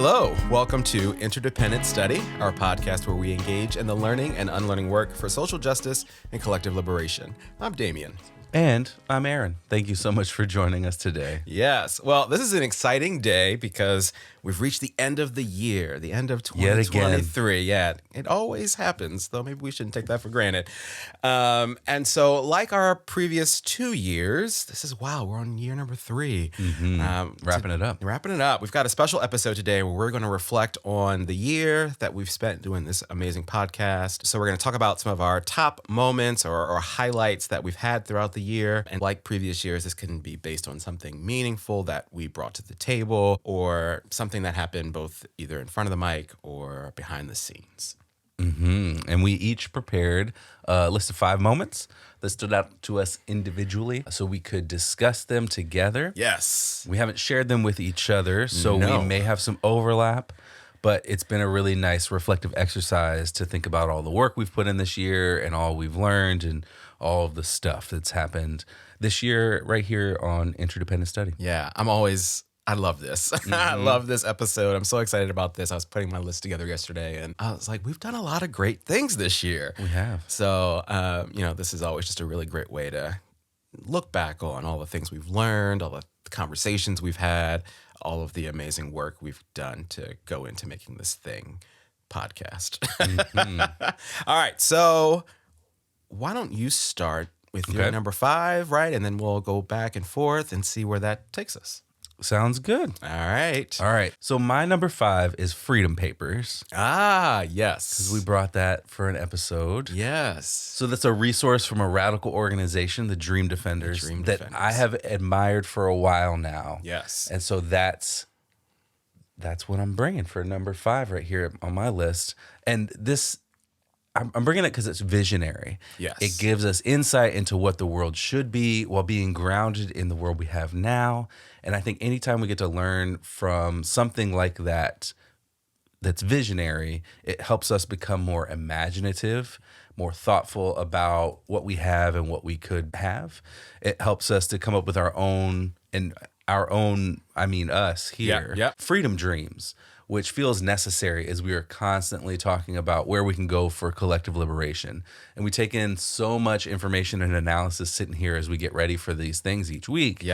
Hello, welcome to Interdependent Study, our podcast where we engage in the learning and unlearning work for social justice and collective liberation. I'm Damien. And I'm Aaron. Thank you so much for joining us today. Yes. Well, this is an exciting day because we've reached the end of the year, the end of 2023. Yeah, it always happens, though maybe we shouldn't take that for granted. And so like our previous 2 years, we're on year number 3. Wrapping it up. Wrapping it up. We've got a special episode today where we're going to reflect on the year that we've spent doing this amazing podcast. So we're going to talk about some of our top moments or highlights that we've had throughout the year. And like previous years, this can be based on something meaningful that we brought to the table or something that happened both either in front of the mic or behind the scenes. And we each prepared a list of 5 moments that stood out to us individually so we could discuss them together. Yes. We haven't shared them with each other, so we may have some overlap, but it's been a really nice reflective exercise to think about all the work we've put in this year and all we've learned and all of the stuff that's happened this year right here on Interdependent Study. Yeah, I love this. I love this episode. I'm so excited about this. I was putting my list together yesterday and I was like, we've done a lot of great things this year. We have. So, this is always just a really great way to look back on all the things we've learned, all the conversations we've had, all of the amazing work we've done to go into making this thing podcast. All right. So why don't you start with your number 5, right? And then we'll go back and forth and see where that takes us. Sounds good. All right. So my number 5 is Freedom Papers. Ah, yes. Because we brought that for an episode. Yes. So that's a resource from a radical organization, the Dream Defenders, that I have admired for a while now. Yes. And so that's what I'm bringing for number 5 right here on my list. And this, I'm bringing it because it's visionary. Yes. It gives us insight into what the world should be while being grounded in the world we have now. And I think anytime we get to learn from something like that, that's visionary, it helps us become more imaginative, more thoughtful about what we have and what we could have. It helps us to come up with our own, us here, freedom dreams, which feels necessary as we are constantly talking about where we can go for collective liberation. And we take in so much information and analysis sitting here as we get ready for these things each week.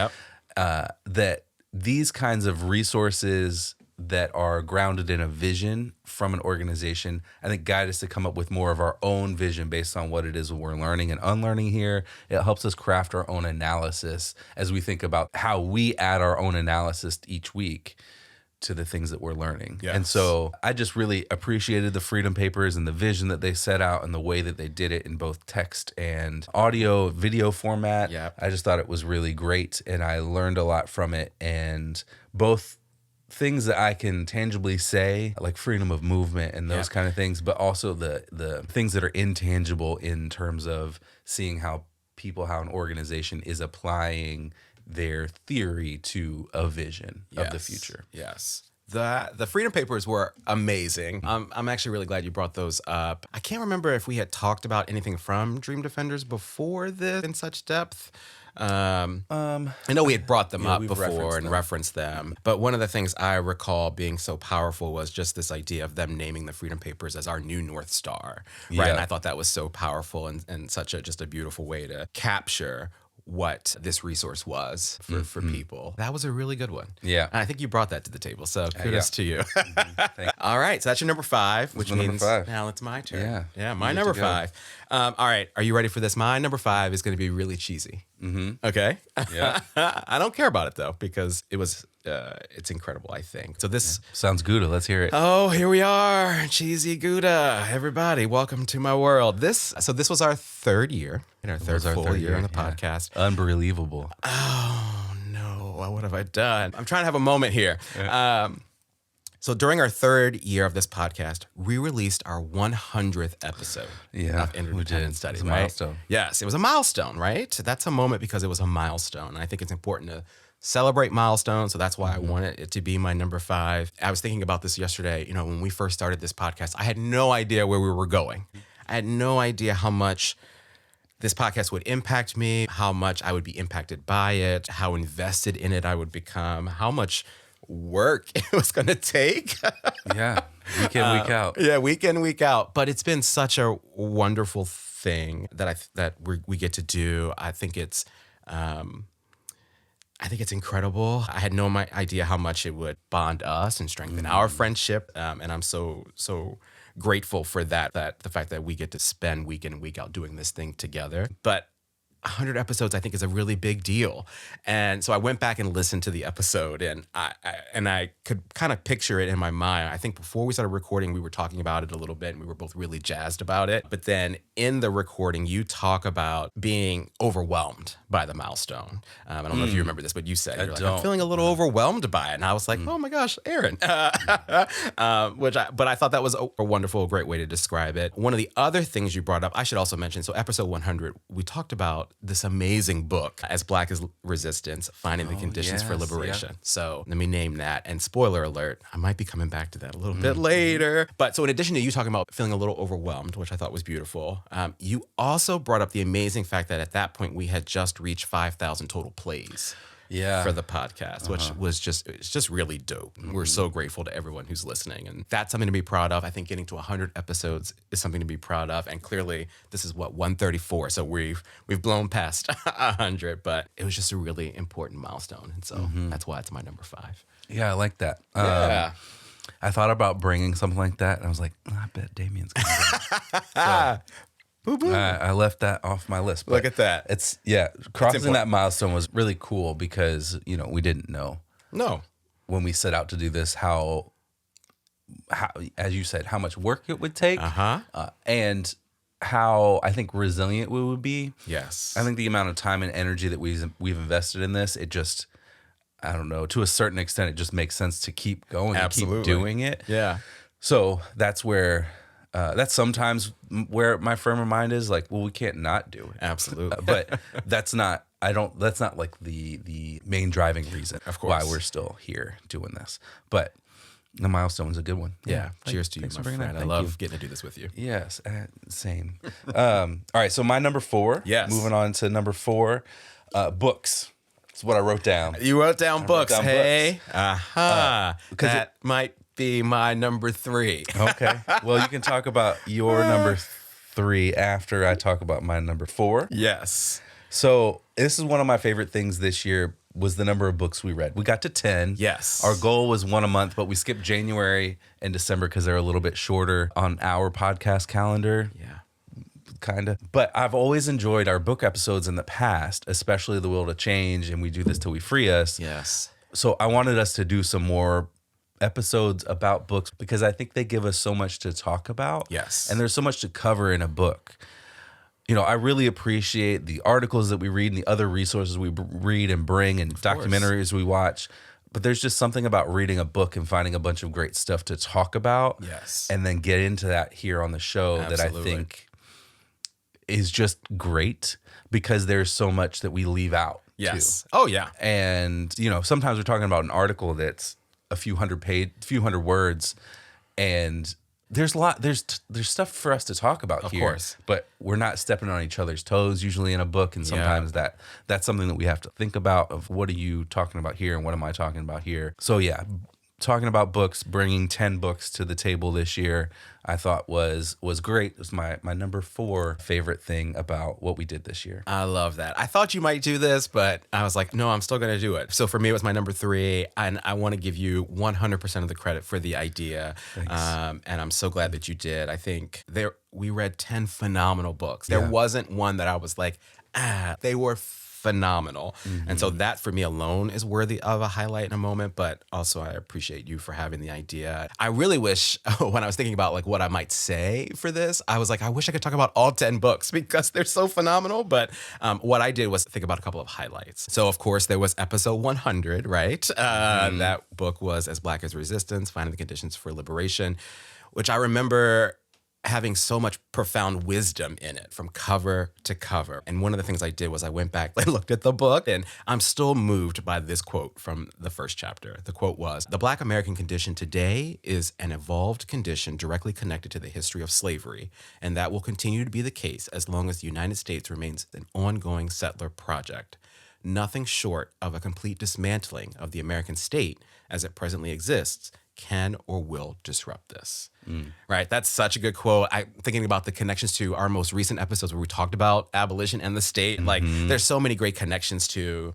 That these kinds of resources that are grounded in a vision from an organization, I think guide us to come up with more of our own vision based on what it is we're learning and unlearning here. It helps us craft our own analysis as we think about how we add our own analysis each week to the things that we're learning. Yes. And so I just really appreciated the Freedom Papers and the vision that they set out and the way that they did it in both text and audio, video format. I just thought it was really great and I learned a lot from it. And both things that I can tangibly say, like freedom of movement and those kind of things, but also the things that are intangible in terms of seeing how an organization is applying their theory to a vision of the future. Yes. The Freedom Papers were amazing. I'm actually really glad you brought those up. I can't remember if we had talked about anything from Dream Defenders before this in such depth. I know we had brought them up before and referenced them, but one of the things I recall being so powerful was just this idea of them naming the Freedom Papers as our new North Star, right? And I thought that was so powerful and such just a beautiful way to capture what this resource was for people. That was a really good one. Yeah. And I think you brought that to the table, so kudos to you. All right, so that's your number 5, which means now it's my turn. Yeah, my number 5. All right, are you ready for this? My number 5 is going to be really cheesy. Okay? Yeah. I don't care about it, though, because it's incredible, I think. So this... Sounds Gouda. Let's hear it. Oh, here we are. Cheesy Gouda. Everybody, welcome to my world. This was our 3rd year. Our third full year on the podcast. Unbelievable. Oh, no. What have I done? I'm trying to have a moment here. So during our 3rd year of this podcast, we released our 100th episode of Interdependent Study. It was a milestone. Yes, it was a milestone, right? That's a moment because it was a milestone. And I think it's important to celebrate milestones. So that's why I wanted it to be my number 5. I was thinking about this yesterday. When we first started this podcast, I had no idea where we were going. I had no idea how much this podcast would impact me, how much I would be impacted by it, how invested in it I would become, how much work it was going to take. Yeah. Week in, week out. Yeah, week in, week out. But it's been such a wonderful thing that we get to do. I think it's incredible. I had no idea how much it would bond us and strengthen our friendship, and I'm so grateful for that. That the fact that we get to spend week in and week out doing this thing together. But 100 episodes, I think, is a really big deal. And so I went back and listened to the episode, and I could kind of picture it in my mind. I think before we started recording, we were talking about it a little bit, and we were both really jazzed about it. But then in the recording, you talk about being overwhelmed by the milestone. I don't know if you remember this, but you said, you're like, I'm feeling a little overwhelmed by it. And I was like, oh my gosh, Aaron. But I thought that was a wonderful, great way to describe it. One of the other things you brought up, I should also mention, so episode 100, we talked about this amazing book, As Black as Resistance, Finding the Conditions for Liberation. Yeah. So let me name that. And spoiler alert, I might be coming back to that a little bit later. But so in addition to you talking about feeling a little overwhelmed, which I thought was beautiful, you also brought up the amazing fact that at that point we had just reached 5,000 total plays. For the podcast, which it's just really dope. We're so grateful to everyone who's listening, and that's something to be proud of. I think getting to 100 episodes is something to be proud of, and clearly this is 134, so we've blown past 100, but it was just a really important milestone, and so that's why it's my number 5. Yeah, I like that. I thought about bringing something like that, and I was like, I bet Damien's gonna do it. So, I left that off my list. But look at that. It's crossing that milestone was really cool because, we didn't know. No. When we set out to do this, how as you said, how much work it would take. And how I think resilient we would be. Yes. I think the amount of time and energy that we've invested in this, it just, I don't know, to a certain extent, it just makes sense to keep going and keep doing it. Yeah. So that's where... that's sometimes where my firmer mind is like, well, we can't not do it. Absolutely. But that's not like the main driving reason of course why we're still here doing this. But the milestone's a good one. Yeah. Cheers to you, my friend. I love getting to do this with you. Yes. Same. All right. So my number 4. Yes. Moving on to number 4, books. That's what I wrote down. You wrote down books. Hey. That might be my number 3. Okay. Well, you can talk about your number 3 after I talk about my number 4. Yes. So this is one of my favorite things this year was the number of books we read. We got to 10. Yes. Our goal was 1 a month, but we skipped January and December because they're a little bit shorter on our podcast calendar. Yeah. Kind of. But I've always enjoyed our book episodes in the past, especially The Will to Change, and We Do This Till We Free Us. Yes. So I wanted us to do some more episodes about books because I think they give us so much to talk about. Yes. And there's so much to cover in a book. I really appreciate the articles that we read and the other resources we read and bring and documentaries we watch. But there's just something about reading a book and finding a bunch of great stuff to talk about. Yes. And then get into that here on the show that I think is just great because there's so much that we leave out. Yes. Too. Oh, yeah. And, sometimes we're talking about an article that's a few hundred words, and there's stuff for us to talk about here. Of course, but we're not stepping on each other's toes usually in a book, and sometimes that's something that we have to think about of what are you talking about here and what am I talking about here. So talking about books, bringing 10 books to the table this year, I thought was great. It was my number 4 favorite thing about what we did this year. I love that. I thought you might do this, but I was like, no, I'm still going to do it. So for me, it was my number 3, and I want to give you 100% of the credit for the idea. Thanks. And I'm so glad that you did. I think we read 10 phenomenal books. There wasn't one that I was like, they were phenomenal. And so that for me alone is worthy of a highlight in a moment, but also I appreciate you for having the idea. I really wish when I was thinking about like what I might say for this, I was like, I wish I could talk about all 10 books because they're so phenomenal. But what I did was think about a couple of highlights. So of course there was episode 100, right? That book was As Black as Resistance, Finding the Conditions for Liberation, which I remember having so much profound wisdom in it from cover to cover. And one of the things I did was I went back, I looked at the book, and I'm still moved by this quote from the first chapter. The quote was, "The Black American condition today is an evolved condition directly connected to the history of slavery, and that will continue to be the case as long as the United States remains an ongoing settler project. nothing short of a complete dismantling of the American state as it presently exists can or will disrupt this. Right? That's such a good quote. I'm thinking about the connections to our most recent episodes where we talked about abolition and the state. Like, there's so many great connections to,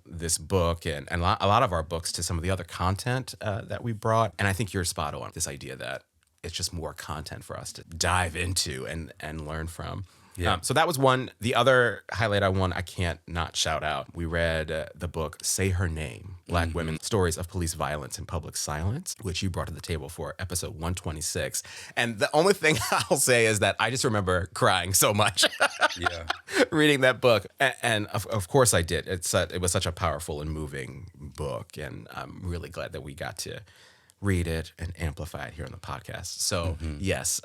this book and a lot of our books to some of the other content that we brought. And I think you're spot on. This idea that it's just more content for us to dive into and learn from. Yeah. So that was one. The other highlight I can't not shout out. We read the book Say Her Name, Black Women, Stories of Police Violence and Public Silence, which you brought to the table for episode 126. And the only thing I'll say is that I just remember crying so much Yeah. reading that book. And of course I did. It was such a powerful and moving book. And I'm really glad that we got to read it and amplify it here on the podcast. So yes,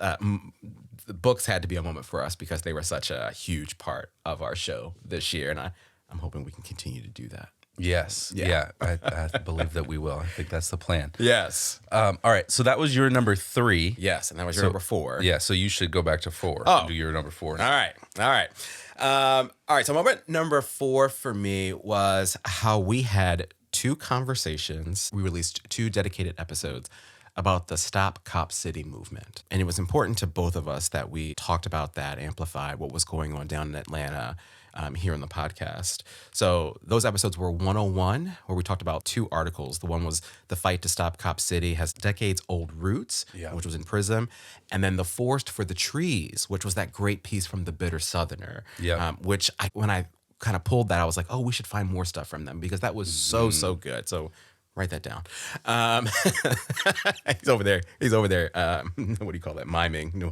the books had to be a moment for us because they were such a huge part of our show this year. And I'm hoping we can continue to do that. Yes. Yeah. I believe that we will. I think that's the plan. Yes. All right. So that was your number 3. Yes. And that was your number 4. Yeah. So you should go back to 4 Oh. and do your number 4. All right. All right. So moment number 4 for me was how we had 2 conversations. We released 2 dedicated episodes about the Stop Cop City movement. And it was important to both of us that we talked about that, amplified what was going on down in Atlanta here on the podcast. So those episodes were 101, where we talked about 2 articles. The one was The Fight to Stop Cop City Has Decades Old Roots, which was in Prism. And then The Forest for the Trees, which was that great piece from The Bitter Southerner, which when I kind of pulled that, I was like, oh, we should find more stuff from them because that was so good. So write that down. He's over there. What do you call that? Miming,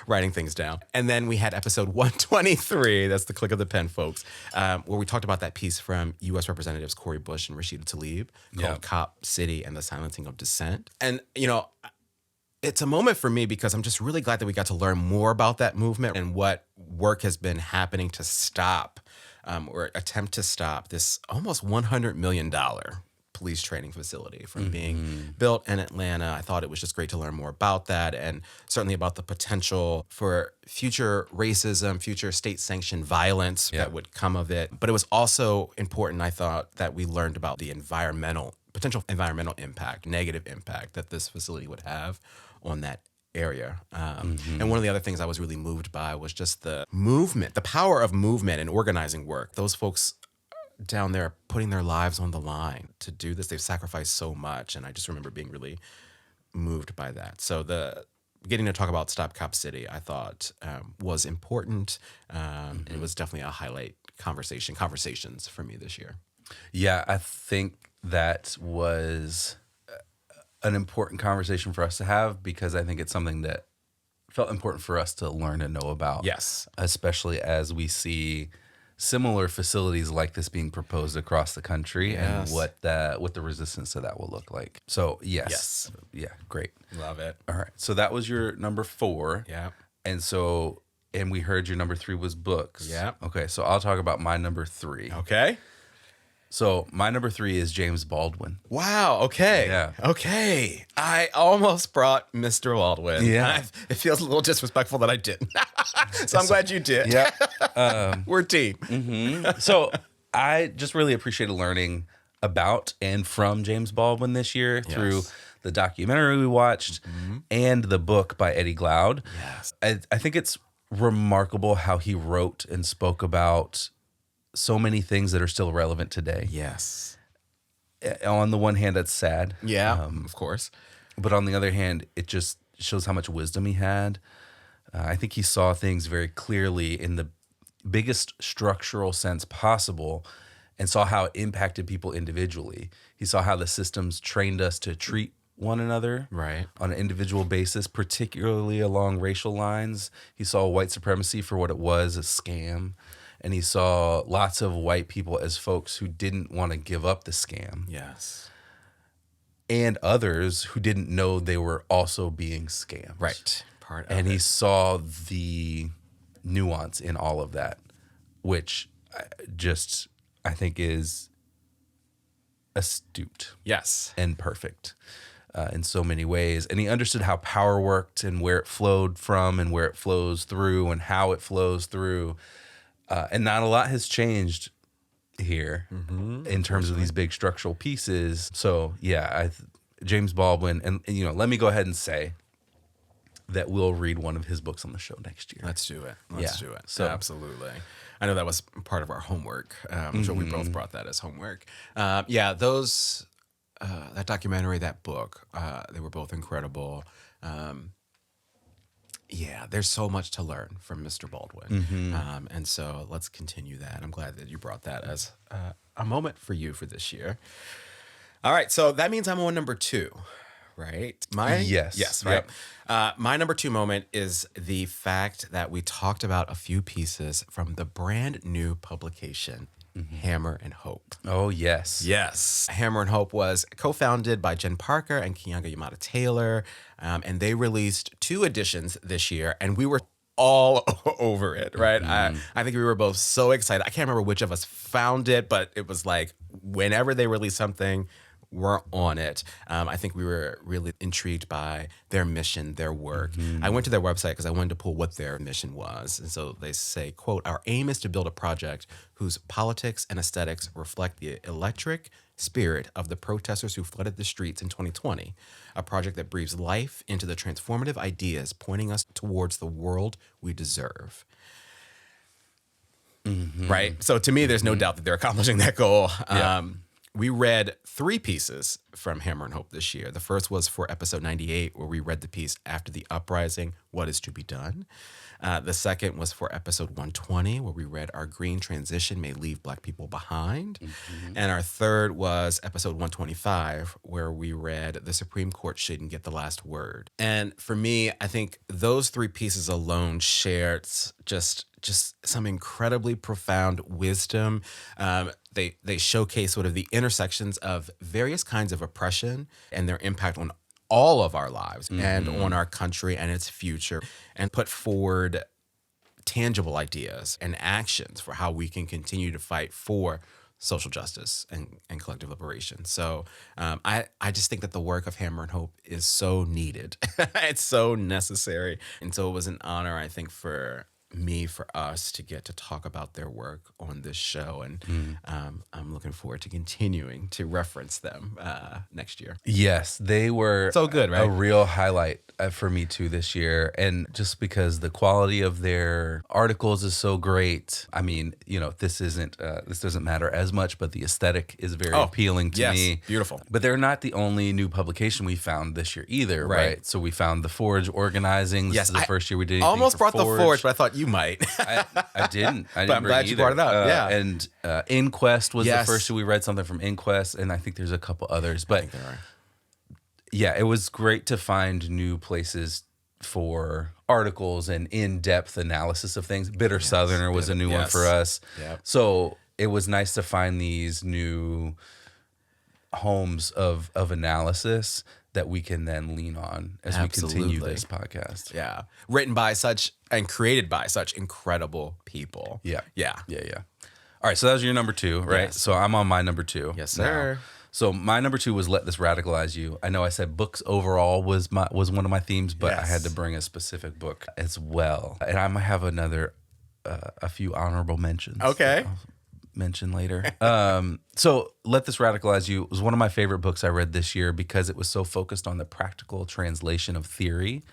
writing things down. And then we had episode 123. That's the click of the pen, folks, where we talked about that piece from U.S. Representatives Cori Bush and Rashida Tlaib called Cop City and the Silencing of Dissent. And, it's a moment for me because I'm just really glad that we got to learn more about that movement and what work has been happening to stop or attempt to stop this almost $100 million police training facility from being built in Atlanta. I thought it was just great to learn more about that and certainly about the potential for future racism, future state-sanctioned violence that would come of it. But it was also important, I thought, that we learned about the potential environmental impact, negative impact that this facility would have on that area. And one of the other things I was really moved by was just the movement, the power of movement and organizing work. Those folks down there putting their lives on the line to do this. They've sacrificed so much. And I just remember being really moved by that. So getting to talk about Stop Cop City, I thought was important. And it was definitely a highlight conversations for me this year. Yeah, I think that was an important conversation for us to have because I think it's something that felt important for us to learn and know about. Yes. Especially as we see similar facilities like this being proposed across the country and what the resistance to that will look like. So, yes. Yeah, great. Love it. All right. So that was your number 4. Yeah. And we heard your number 3 was books. Yeah. Okay, so I'll talk about my number 3. Okay. So my number 3 is James Baldwin. Wow. Okay. Yeah. Okay. I almost brought Mr. Baldwin. Yeah. It feels a little disrespectful that I didn't. So I'm glad you did. Yeah. We're a team. So I just really appreciated learning about and from James Baldwin this year through the documentary we watched and the book by Eddie Glaude. Yes. I think it's remarkable how he wrote and spoke about so many things that are still relevant today. Yes. On the one hand, that's sad. Yeah, of course. But on the other hand, it just shows how much wisdom he had. I think he saw things very clearly in the biggest structural sense possible and saw how it impacted people individually. He saw how the systems trained us to treat one another on an individual basis, particularly along racial lines. He saw white supremacy for what it was, a scam. And he saw lots of white people as folks who didn't want to give up the scam. Yes. And others who didn't know they were also being scammed. Right. And he saw the nuance in all of that, which I think is astute. Yes. And perfect in so many ways. And he understood how power worked and where it flowed from and where it flows through and how it flows through. And not a lot has changed here in terms of these big structural pieces. So yeah, James Baldwin, and let me go ahead and say that we'll read one of his books on the show next year. Let's do it. Let's do it. So absolutely. I know that was part of our homework. I'm sure we both brought that as homework. Those that documentary, that book, they were both incredible. There's so much to learn from Mr. Baldwin. And so let's continue that. I'm glad that you brought that as a moment for you for this year. All right. So that means I'm on number 2, right? Yes. Yes, right. My number 2 moment is the fact that we talked about a few pieces from the brand new publication, Hammer and Hope. Oh, yes. Yes. Hammer and Hope was co-founded by Jen Parker and Keonga Yamada Taylor, and they released 2 editions this year, and we were all over it, right? I think we were both so excited. I can't remember which of us found it, but it was like whenever they released something, we're on it. I think we were really intrigued by their mission, their work. I went to their website because I wanted to pull what their mission was. And so they say, quote, "Our aim is to build a project whose politics and aesthetics reflect the electric spirit of the protesters who flooded the streets in 2020. A project that breathes life into the transformative ideas pointing us towards the world we deserve." Right? So to me, there's no doubt that they're accomplishing that goal. We read 3 pieces from Hammer and Hope this year. The first was for episode 98, where we read the piece After the Uprising, What is to be Done. The second was for episode 120, where we read Our Green Transition May Leave Black People Behind. And our third was episode 125, where we read The Supreme Court Shouldn't Get the Last Word. And for me, I think those 3 pieces alone shared just some incredibly profound wisdom. They showcase sort of the intersections of various kinds of oppression and their impact on all of our lives and on our country and its future, and put forward tangible ideas and actions for how we can continue to fight for social justice and collective liberation. So I just think that the work of Hammer and Hope is so needed. It's so necessary. And so it was an honor, I think, for us to get to talk about their work on this show. And I'm looking forward to continuing to reference them next year. Yes, they were so good, right? A real highlight for me too this year. And just because the quality of their articles is so great. I mean, this doesn't matter as much, but the aesthetic is very appealing to me. Beautiful. But they're not the only new publication we found this year either, right? So we found the Forge organizing. This is the first year we did anything almost for brought the Forge, but I thought you might. I didn't. But I'm glad you brought it up. And Inquest was the first year we read something from Inquest, and I think there's a couple others. But I think there are. Yeah, it was great to find new places for articles and in-depth analysis of things. Bitter Southerner was a new one for us. Yep. So it was nice to find these new homes of analysis that we can then lean on as we continue this podcast. Yeah. Written by such and created by such incredible people. Yeah. Yeah. All right, so that was your number 2, right? Yes. So I'm on my number 2. Yes, sir. Now. So my number 2 was Let This Radicalize You. I know I said books overall was one of my themes, but I had to bring a specific book as well. And I might have a few honorable mentions. Okay. I'll mention later. So Let This Radicalize You was one of my favorite books I read this year because it was so focused on the practical translation of theory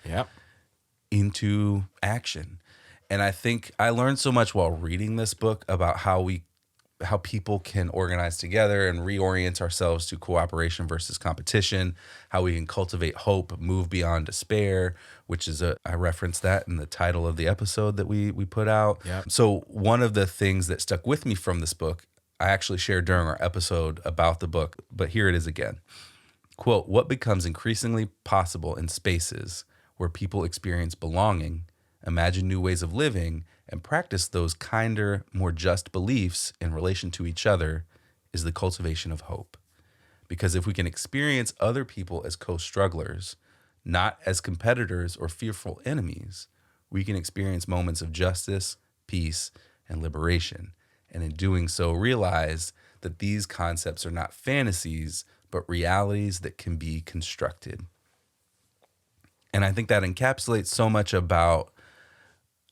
into action. And I think I learned so much while reading this book about how people can organize together and reorient ourselves to cooperation versus competition, how we can cultivate hope, move beyond despair, which is I referenced that in the title of the episode that we put out. Yep. So one of the things that stuck with me from this book, I actually shared during our episode about the book, but here it is again. Quote, "What becomes increasingly possible in spaces where people experience belonging, imagine new ways of living, and practice those kinder, more just beliefs in relation to each other is the cultivation of hope. Because if we can experience other people as co-strugglers, not as competitors or fearful enemies, we can experience moments of justice, peace, and liberation. And in doing so, realize that these concepts are not fantasies, but realities that can be constructed." And I think that encapsulates so much about,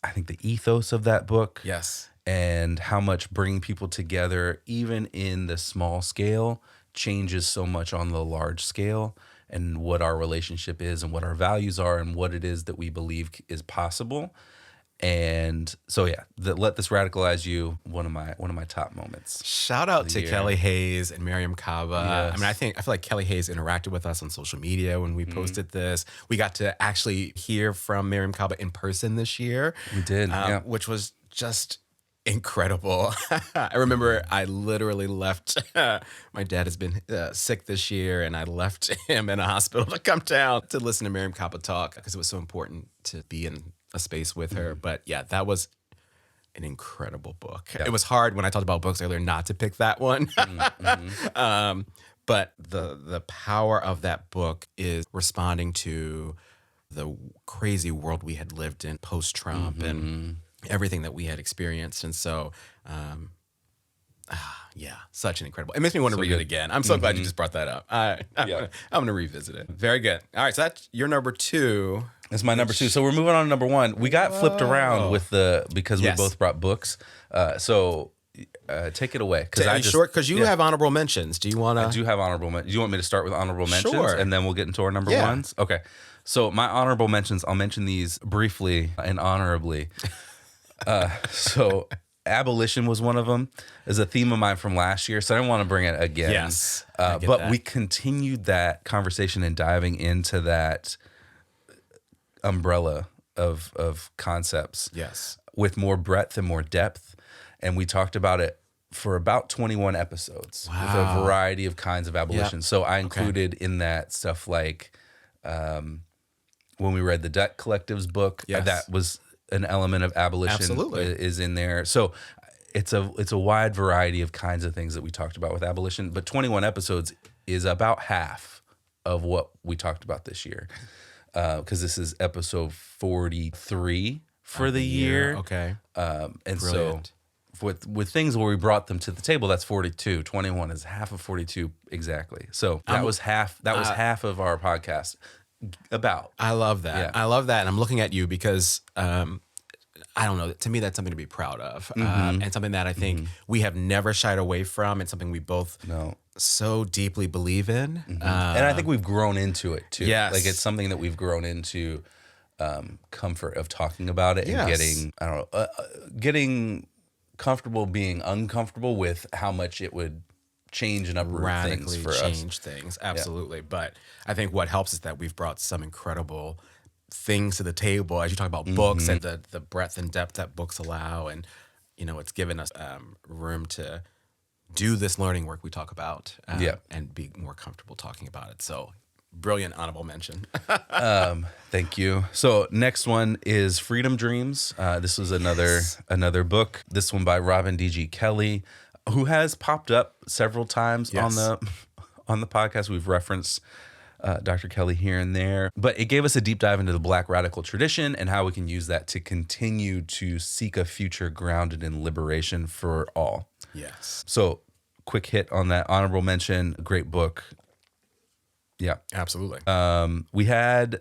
I think, the ethos of that book. Yes. and how much bringing people together, even in the small scale, changes so much on the large scale, and what our relationship is and what our values are and what it is that we believe is possible. And so yeah, Let This Radicalize You, one of my top moments. Shout out to year. Kelly Hayes and Miriam Kaba. Yes. I mean, I feel like Kelly Hayes interacted with us on social media when we posted this. We got to actually hear from Miriam Kaba in person this year. We did, yeah. Which was just incredible. I remember I literally left. My dad has been sick this year, and I left him in a hospital to come down to listen to Miriam Kaba talk because it was so important to be in a space with her. But yeah, that was an incredible book. Yeah. It was hard when I talked about books earlier not to pick that one. But the power of that book is responding to the crazy world we had lived in post-Trump and everything that we had experienced. And so, yeah, such an incredible. It makes me want to read it again. I'm so glad you just brought that up. I'm going to revisit it. Very good. All right, so that's your number 2. It's my number 2. So we're moving on to number 1. We got flipped around with because we both brought books. So take it away. Because you have honorable mentions. Do you want to? I do have honorable mentions. Do you want me to start with honorable mentions? Sure. And then we'll get into our number ones? Okay. So my honorable mentions, I'll mention these briefly and honorably. So abolition was one of them. Is a theme of mine from last year, so I didn't want to bring it again. Yes, but we continued that conversation and diving into that umbrella of concepts. Yes. With more breadth and more depth, and we talked about it for about 21 episodes with a variety of kinds of abolition. So I included in that stuff like when we read the Debt Collective's book, that was an element of abolition. Absolutely. Is in there. So it's a wide variety of kinds of things that we talked about with abolition, but 21 episodes is about half of what we talked about this year. Because this is episode 43 for the year. Okay. And Brilliant. so with things where we brought them to the table, that's 42. 21 is half of 42 exactly. So that was half of our podcast. About. I love that. Yeah. I love that. And I'm looking at you because I don't know. To me, that's something to be proud of, and something that I think we have never shied away from, and something we both so deeply believe in. And I think we've grown into it too. Yes. Like it's something that we've grown into comfort of talking about it and getting comfortable being uncomfortable with how much it would change and uproot things for us. Change things, absolutely. But I think what helps is that we've brought some incredible things to the table as you talk about books and the breadth and depth that books allow, and it's given us room to do this learning work we talk about and be more comfortable talking about it. So brilliant honorable mention. Thank you. So next one is Freedom Dreams. This was another book. This one by Robin D.G. Kelley, who has popped up several times on the podcast. We've referenced Dr. Kelley here and there, but it gave us a deep dive into the Black radical tradition and how we can use that to continue to seek a future grounded in liberation for all. Yes. So quick hit on that honorable mention. Great book. Yeah, Absolutely. we had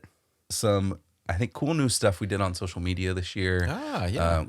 some, I think, cool new stuff we did on social media this year.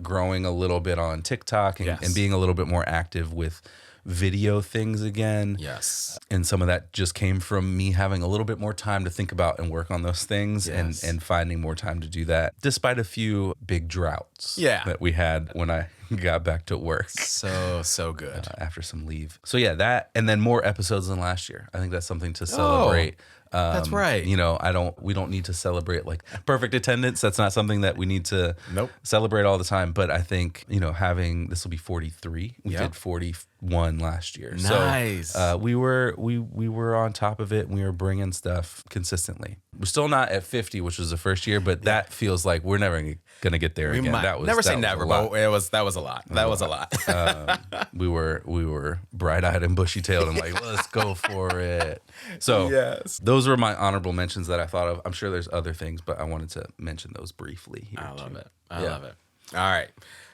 Growing a little bit on TikTok and being a little bit more active with video things again. Yes. And some of that just came from me having a little bit more time to think about and work on those things and finding more time to do that, despite a few big droughts that we had when I got back to work. So good. After some leave. So yeah, that, and then more episodes than last year. I think that's something to celebrate. That's right. We don't need to celebrate like perfect attendance. That's not something that we need to celebrate all the time. But I think, having, this will be 43. We did 41 last year. Nice. So we were on top of it and we were bringing stuff consistently. We're still not at 50, which was the first year, but that feels like we're never going to get there again. Never say never, but that was a lot. That was a lot. We were bright-eyed and bushy-tailed and like, let's go for it. So those were my honorable mentions that I thought of. I'm sure there's other things, but I wanted to mention those briefly here. I love it. I love it. All right.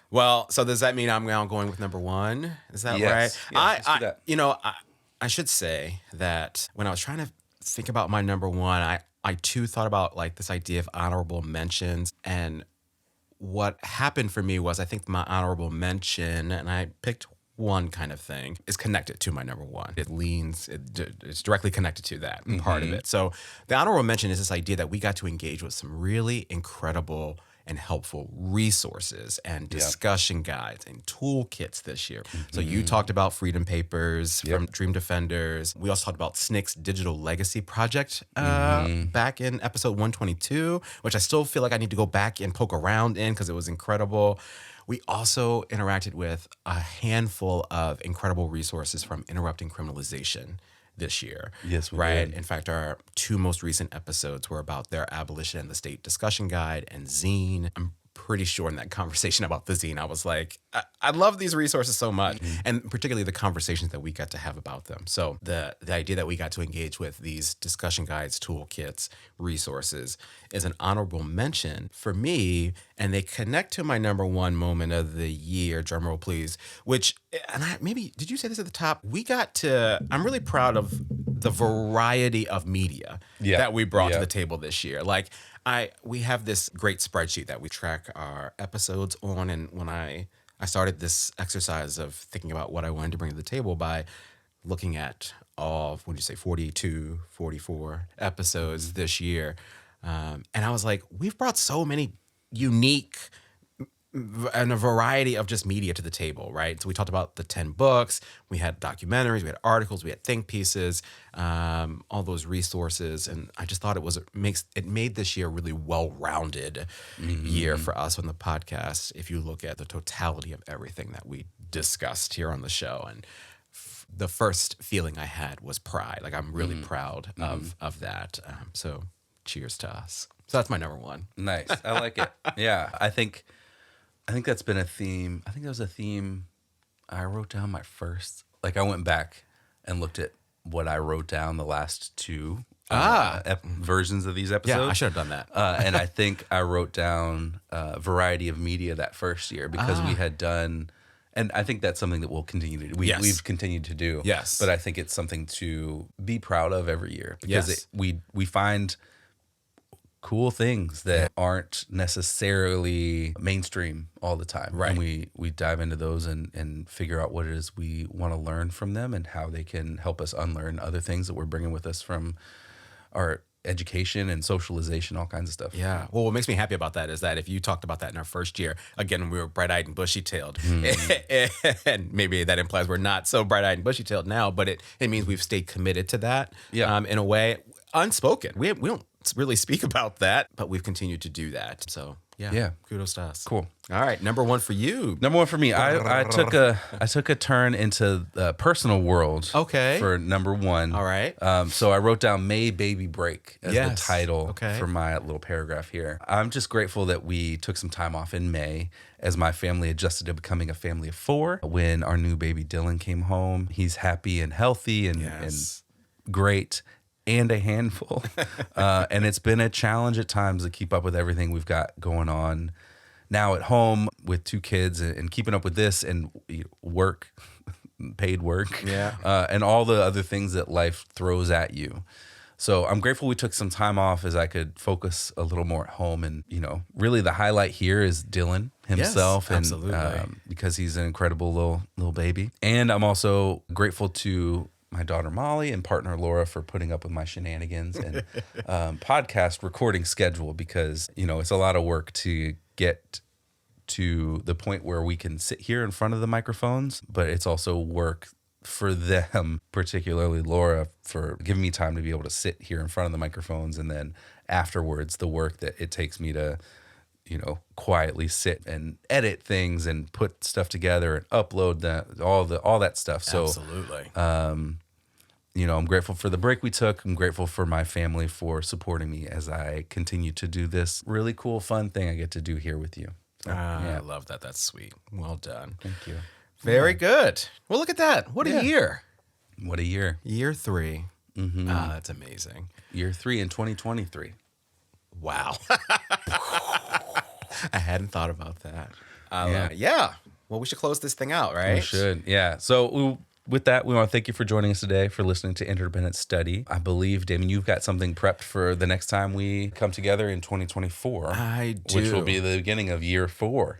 Well, so does that mean I'm now going with number 1? Is that right? Yeah, let's do that. I should say that when I was trying to think about my number 1, I too thought about like this idea of honorable mentions and what happened for me was I think my honorable mention, and I picked one kind of thing, is connected to my number one. It's directly connected to that part of it. So the honorable mention is this idea that we got to engage with some really incredible and helpful resources and discussion guides and toolkits this year. So you talked about Freedom Papers from Dream Defenders. We also talked about SNCC's Digital Legacy Project back in episode 122, which I still feel like I need to go back and poke around in because it was incredible. We also interacted with a handful of incredible resources from Interrupting Criminalization this year. Yes, we right. did. In fact, our two most recent episodes were about their Abolition and the State discussion guide and zine. I'm pretty sure in that conversation about the zine, I was like, I love these resources so much, and particularly the conversations that we got to have about them. So the idea that we got to engage with these discussion guides, toolkits, resources is an honorable mention for me, and they connect to my number one moment of the year, drumroll please, which, and maybe, did you say this at the top? I'm really proud of the variety of media that we brought to the table this year. Like, we have this great spreadsheet that we track our episodes on, and when I started this exercise of thinking about what I wanted to bring to the table by looking at all, what did you say, 42, 44 episodes this year. And I was like, we've brought so many unique and a variety of just media to the table, right? So we talked about the 10 books, we had documentaries, we had articles, we had think pieces, all those resources. And I just thought it made this year a really well-rounded year for us on the podcast. If you look at the totality of everything that we discussed here on the show, and the first feeling I had was pride. Like, I'm really proud of that. So cheers to us. So that's my number one. Nice. I like it. Yeah. I think that's been a theme. I think that was a theme. I wrote down my first, like, I went back and looked at what I wrote down the last two versions of these episodes. Yeah, I should have done that. And I think I wrote down variety of media that first year because we had done, and I think that's something that we'll continue to do. We've continued to do. Yes. But I think it's something to be proud of every year because we find cool things that aren't necessarily mainstream all the time. Right. And we dive into those and figure out what it is we want to learn from them and how they can help us unlearn other things that we're bringing with us from our education and socialization, all kinds of stuff. Yeah. Well, what makes me happy about that is that if you talked about that in our first year, again, we were bright-eyed and bushy-tailed. And maybe that implies we're not so bright-eyed and bushy-tailed now, but it means we've stayed committed to that in a way, unspoken. We don't really speak about that, but we've continued to do that. So yeah, kudos to us. Cool. All right, number one for you. Number one for me. I took a turn into the personal world. Okay. For number one. All right. So I wrote down "May Baby Break" as the title Okay. for my little paragraph here. I'm just grateful that we took some time off in May as my family adjusted to becoming a family of four. When our new baby Dylan came home, he's happy and healthy and great. And a handful. And it's been a challenge at times to keep up with everything we've got going on now at home with two kids and keeping up with this and work, paid work, and all the other things that life throws at you. So I'm grateful we took some time off as I could focus a little more at home. And, really the highlight here is Dylan himself. Yes, absolutely. And because he's an incredible little baby. And I'm also grateful to my daughter Molly and partner Laura for putting up with my shenanigans and podcast recording schedule because, it's a lot of work to get to the point where we can sit here in front of the microphones, but it's also work for them, particularly Laura, for giving me time to be able to sit here in front of the microphones, and then afterwards the work that it takes me to quietly sit and edit things and put stuff together and upload all that stuff. So absolutely. I'm grateful for the break we took. I'm grateful for my family for supporting me as I continue to do this really cool, fun thing I get to do here with you. So, I love that. That's sweet. Well done. Thank you. Very good. Well, look at that. What a year. What a year. Year 3. Mm-hmm. That's amazing. Year 3 in 2023. Wow. I hadn't thought about that. Yeah. Well, we should close this thing out, right? We should. Yeah. So with that, we want to thank you for joining us today, for listening to Interdependent Study. I believe, Damien, you've got something prepped for the next time we come together in 2024. I do. Which will be the beginning of year 4.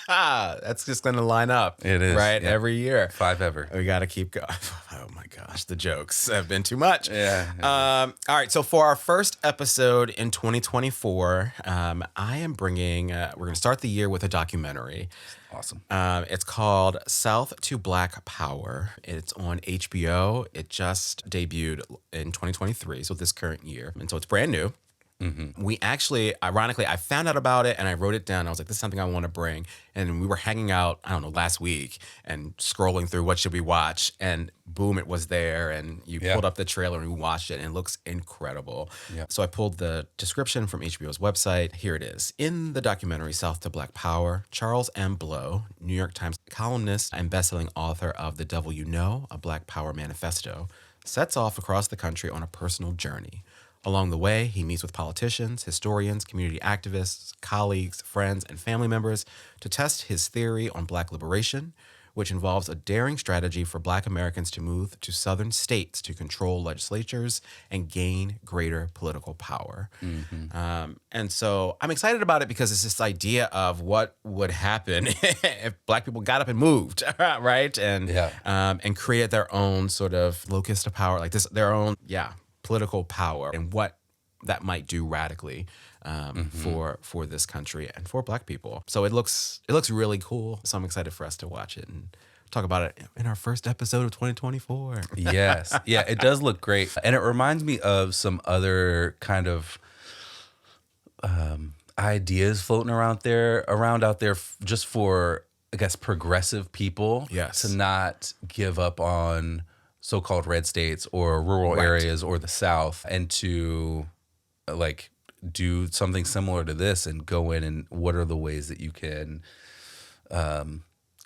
That's just going to line up. It is. Right? Yeah. Every year. 5 ever. We got to keep going. Oh my gosh, the jokes have been too much. Yeah. All right, so for our first episode in 2024, I am bringing, we're going to start the year with a documentary. Awesome. It's called South to Black Power. It's on HBO. It just debuted in 2023, so this current year. And so it's brand new. We actually, ironically, I found out about it and I wrote it down. I was like, this is something I want to bring. And we were hanging out, I don't know, last week and scrolling through what should we watch. And boom, it was there. And you pulled up the trailer and we watched it and it looks incredible. Yeah. So I pulled the description from HBO's website. Here it is. In the documentary South to Black Power, Charles M. Blow, New York Times columnist and bestselling author of The Devil You Know, a Black Power Manifesto, sets off across the country on a personal journey. Along the way, he meets with politicians, historians, community activists, colleagues, friends, and family members to test his theory on Black liberation, which involves a daring strategy for Black Americans to move to southern states to control legislatures and gain greater political power. And so I'm excited about it because it's this idea of what would happen if Black people got up and moved, right? And created their own sort of locus of power, like this, their own, political power, and what that might do radically for this country and for Black people. So it looks really cool. So I'm excited for us to watch it and talk about it in our first episode of 2024. Yes. Yeah, it does look great. And it reminds me of some other kind of ideas floating around out there just for, I guess, progressive people to not give up on so-called red states or rural areas or the South, and to like do something similar to this and go in and what are the ways that you can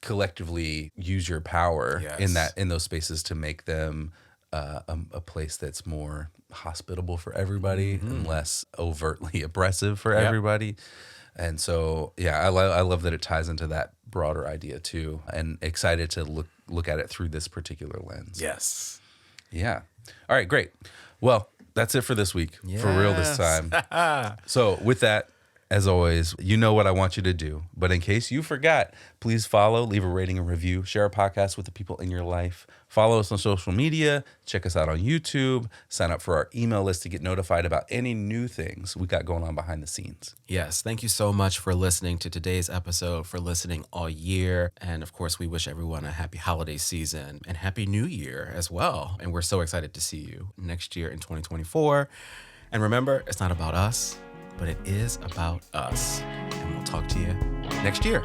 collectively use your power in those spaces to make them a place that's more hospitable for everybody and less overtly oppressive for everybody. And so, I love that it ties into that broader idea too, and excited to look at it through this particular lens. Yes. Yeah. All right, great. Well, that's it for this week. For real this time. So with that, as always, you know what I want you to do. But in case you forgot, please follow, leave a rating and review, share our podcast with the people in your life. Follow us on social media, check us out on YouTube, sign up for our email list to get notified about any new things we got going on behind the scenes. Yes, thank you so much for listening to today's episode, for listening all year. And of course, we wish everyone a happy holiday season and happy new year as well. And we're so excited to see you next year in 2024. And remember, it's not about us, but it is about us. And we'll talk to you next year.